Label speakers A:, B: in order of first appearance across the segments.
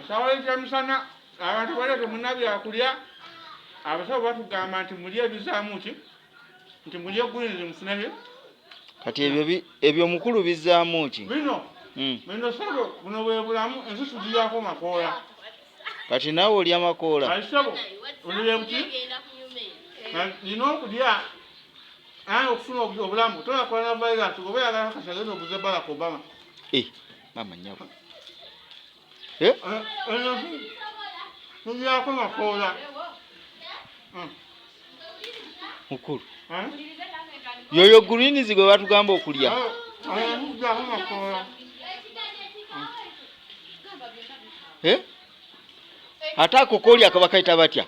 A: Sawa ekyamisana abantu baleeta munnabyakulya abasawo batugamba nti mulye ebizaamu ki nti mulye gwinizi mufuneyo
B: kati ebyo mukulu bizzaamu ki
A: bino sabo buno bwe bulamu ensusu giryako makoola
B: kati naawe olya makoola
A: alisabo olye buki nina okulya naye okufuna obulamu tola coronavirus oba oyagala kasagenda oguze Barack Obama
B: mama nyabo
A: giryako makoola
B: mukulu yoyo greens gwe batugamba okulya
A: giryako makoola
B: ate ako koolya akabakaita batya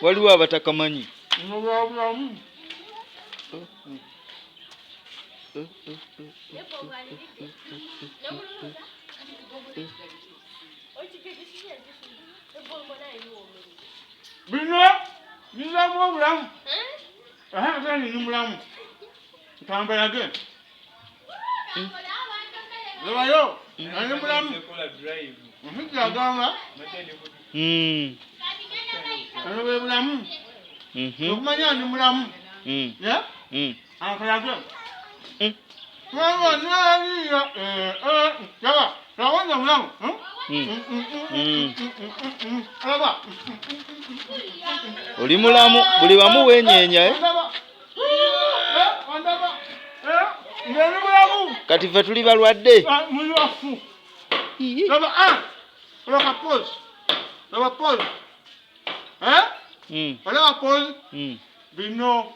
B: waliwo abatakamanyi
A: bulamu bino bizamu obulamu ate nini mulamu ntambalage lebayo ani mulamu agamba ano bwe bulamu okumanya ani mulamu ankalage yaba lawonza mulamu alaba
B: oli mulamu buli wamu wenyeenya
A: ngeni mulamu
B: kati ffe tuli balwadde
A: muliwafu laba olaka pose laba pose olaba pose bino